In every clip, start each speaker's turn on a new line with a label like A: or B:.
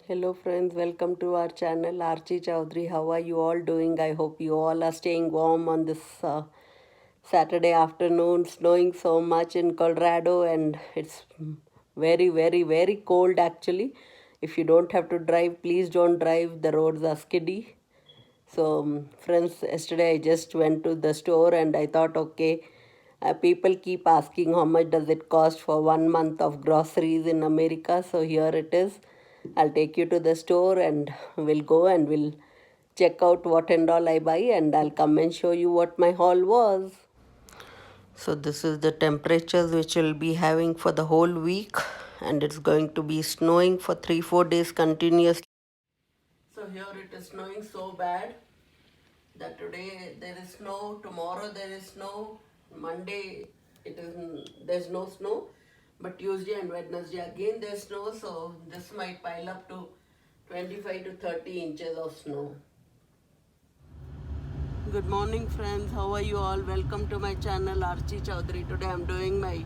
A: Hello friends, welcome to our channel Archie Chowdhury. How are you all doing? I hope you all are staying warm on this Saturday afternoon. Snowing so much in Colorado and it's very cold actually. If you don't have to drive, please don't drive. The roads are skiddy. So, friends, yesterday I just went to the store and I thought, okay, people keep asking how much does it cost for 1 month of groceries in America. So here it is. I'll take you to the store and we'll go and we'll check out what and all I buy and I'll come and show you what my haul was. So this is the temperatures which we'll be having for the whole week and it's going to be snowing for 3-4 days continuously. So here it is snowing so bad that today there is snow, tomorrow there is snow, Monday there's no snow, but Tuesday and Wednesday again there's snow, so this might pile up to 25 to 30 inches of snow. Good morning friends, how are you all? Welcome to my channel Archie Chowdhury. Today I'm doing my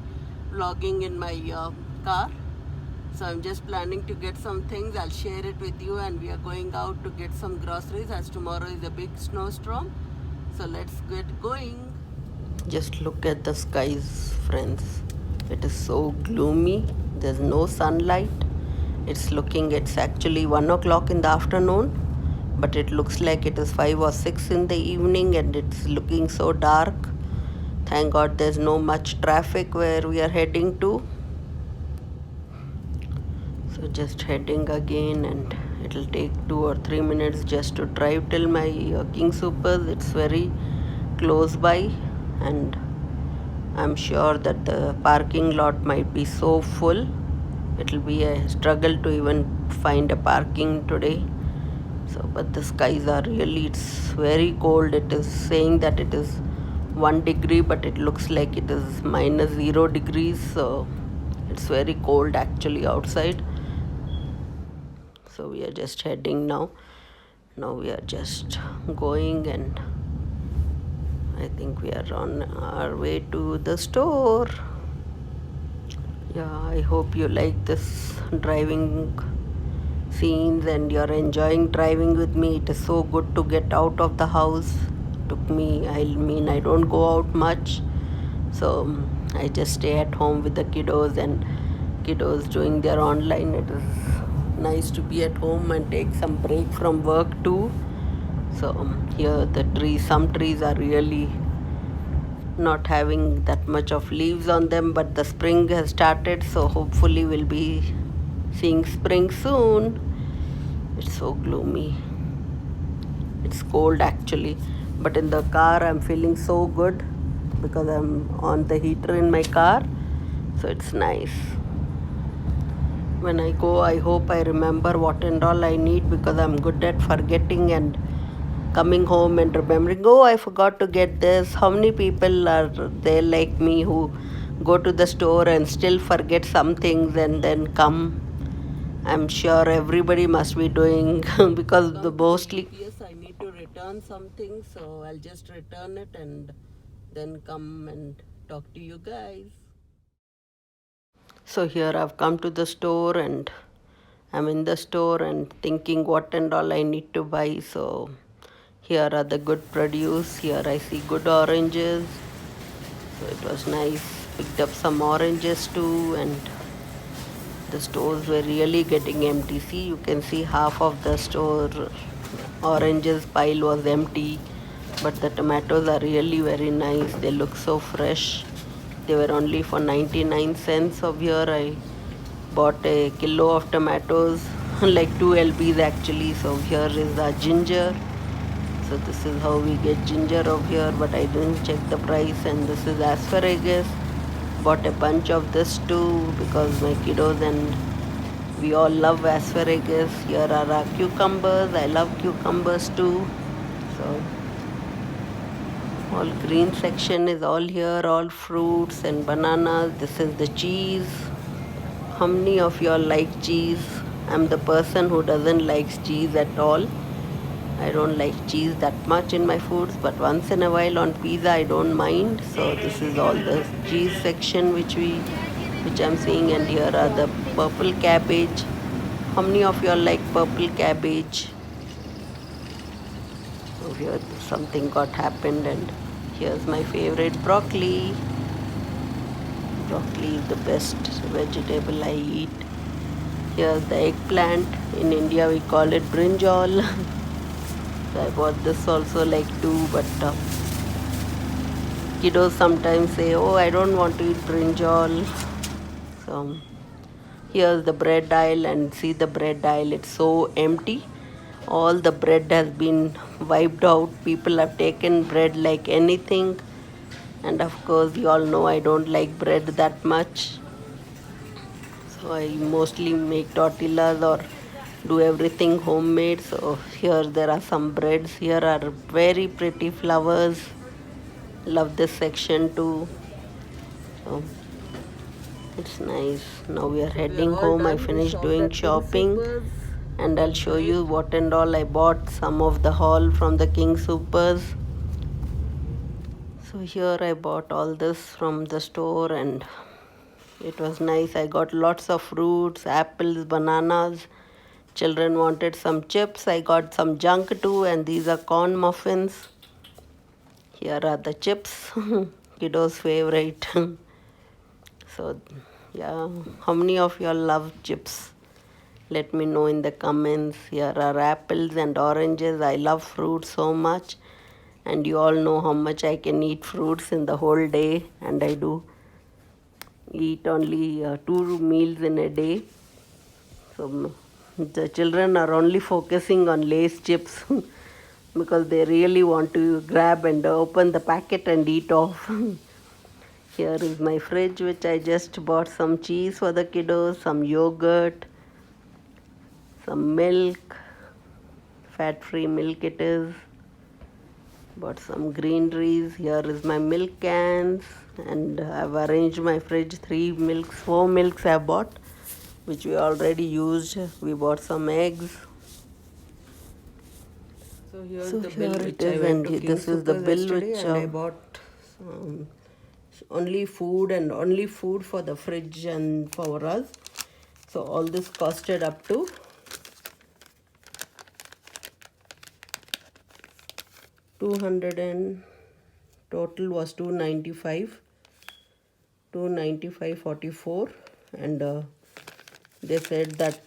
A: vlogging in my car. So I'm just planning to get some things. I'll share it with you and we are going out to get some groceries as tomorrow is a big snowstorm. So let's get going. Just look at the skies, friends. It is so gloomy. There's no sunlight. It's actually 1 o'clock in the afternoon, but it looks like it is 5 or 6 in the evening and it's looking so dark. Thank God there's no much traffic where we are heading to. So just heading again and it'll take 2 or 3 minutes just to drive till my King Soopers. It's very close by and I'm sure that the parking lot might be so full. It'll be a struggle to even find a parking today. So but the skies are it's very cold. It is saying that it is 1 degree but it looks like it is minus 0 degrees. So it's very cold actually outside. So we are just heading now. Now we are just going and I think we are on our way to the store. Yeah, I hope you like this driving scenes and you're enjoying driving with me. It is so good to get out of the house. I don't go out much. So I just stay at home with the kiddos and kiddos doing their online. It is nice to be at home and take some break from work too. So here some trees are really not having that much of leaves on them, but the spring has started, so hopefully we'll be seeing spring soon. It's so gloomy. It's cold actually, but in the car I'm feeling so good because I'm on the heater in my car, so it's nice. When I go, I hope I remember what and all I need because I'm good at forgetting and coming home and remembering, oh, I forgot to get this. How many people are there like me who go to the store and still forget some things and then come? I'm sure everybody must be doing because the mostly. Yes, I need to return something, so I'll just return it and then come and talk to you guys. So here I've come to the store and I'm in the store and thinking what and all I need to buy. So here are the good produce. Here I see good oranges. So it was nice. Picked up some oranges too and the stores were really getting empty. See, you can see half of the store oranges pile was empty. But the tomatoes are really very nice. They look so fresh. They were only for 99 cents. Over here I bought a kilo of tomatoes, like 2 lbs actually. So here is the ginger. So this is how we get ginger over here, but I didn't check the price. And this is asparagus. Bought a bunch of this too because my kiddos and we all love asparagus. Here are our cucumbers. I love cucumbers too. So all green section is all here, all fruits and bananas. This is the cheese. How many of y'all like cheese? I'm the person who doesn't like cheese at all. I don't like cheese that much in my foods, but once in a while on pizza I don't mind. So this is all the cheese section which I'm seeing, and here are the purple cabbage. How many of you all like purple cabbage? So here something got happened, and here's my favorite broccoli. Broccoli is the best vegetable I eat. Here's the eggplant. In India we call it brinjal. So I bought this also like two, but kiddos sometimes say, oh, I don't want to eat brinjal. So here's the bread aisle, and see the bread aisle, it's so empty. All the bread has been wiped out. People have taken bread like anything. And of course, you all know I don't like bread that much. So I mostly make tortillas or do everything homemade. So here there are some breads. Here are very pretty flowers. Love this section too. So it's nice. Now we are heading home. I finished doing shopping, and I'll show you what and all I bought. Some of the haul from the King Supers. So here I bought all this from the store, and it was nice. I got lots of fruits, apples, bananas. Children wanted some chips. I got some junk too, and these are corn muffins. Here are the chips, kiddos' favorite. So, yeah, how many of y'all love chips? Let me know in the comments. Here are apples and oranges. I love fruits so much, and you all know how much I can eat fruits in the whole day, and I do eat only 2 meals in a day. So the children are only focusing on Lay's chips because they really want to grab and open the packet and eat off. Here is my fridge, which I just bought some cheese for the kiddos, some yogurt, some milk, fat-free milk it is. Bought some greeneries. Here is my milk cans, and I've arranged my fridge. 4 milks I bought, which we already used. We bought some eggs. So here's the bill which I went to King Soopers which I bought only food for the fridge and for us. So all this costed up to $200, and total was $295, 295.44, and they said that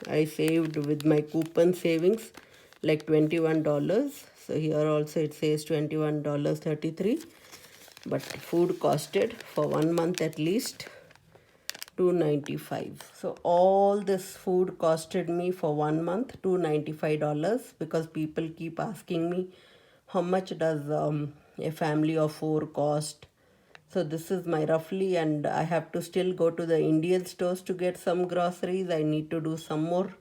A: I saved with my coupon savings like $21. So here also it says $21.33, but food costed for 1 month at least $295. So all this food costed me for 1 month $295, because people keep asking me how much does a family of 4 cost. So this is my roughly, and I have to still go to the Indian stores to get some groceries. I need to do some more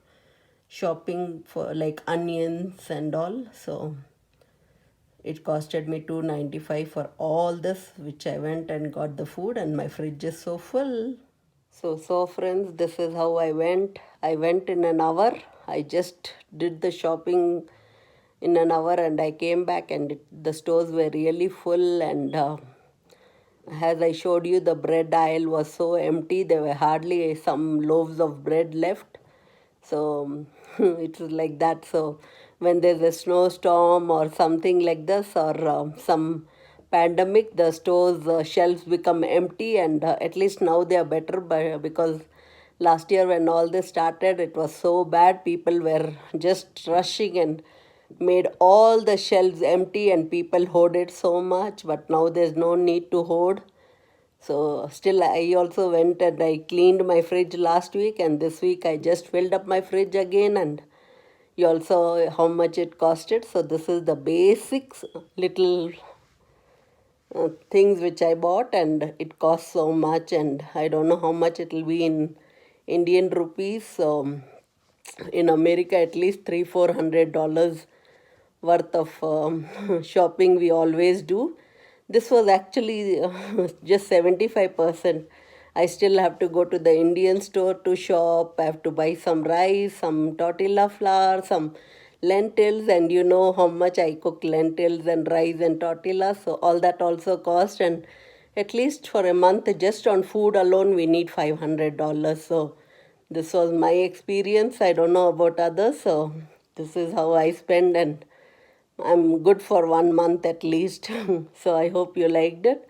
A: shopping for like onions and all. So it costed me $295 for all this, which I went and got the food, and my fridge is so full. So friends, this is how I went. I went in an hour. I just did the shopping in an hour, and I came back, and the stores were really full, and as I showed you, the bread aisle was so empty. There were hardly some loaves of bread left. So it was like that. So when there's a snowstorm or something like this, or some pandemic, the stores shelves become empty, and at least now they are better, because last year when all this started, it was so bad. People were just rushing and made all the shelves empty, and people hoarded so much. But now there's no need to hoard. So still, I also went and I cleaned my fridge last week, and this week I just filled up my fridge again, and you also saw how much it costed. So this is the basics, little things which I bought, and it cost so much, and I don't know how much it will be in Indian rupees. So in America, at least $300-400 worth of shopping we always do. This was actually just 75%. I still have to go to the Indian store to shop. I have to buy some rice, some tortilla flour, some lentils, and you know how much I cook lentils and rice and tortillas. So all that also cost, and at least for a month just on food alone we need $500. So This was my experience. I don't know about others, so this is how I spend, and I'm good for 1 month at least. So I hope you liked it.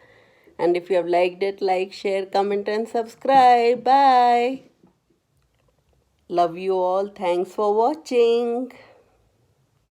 A: And if you have liked it, like, share, comment, and subscribe. Bye. Love you all. Thanks for watching.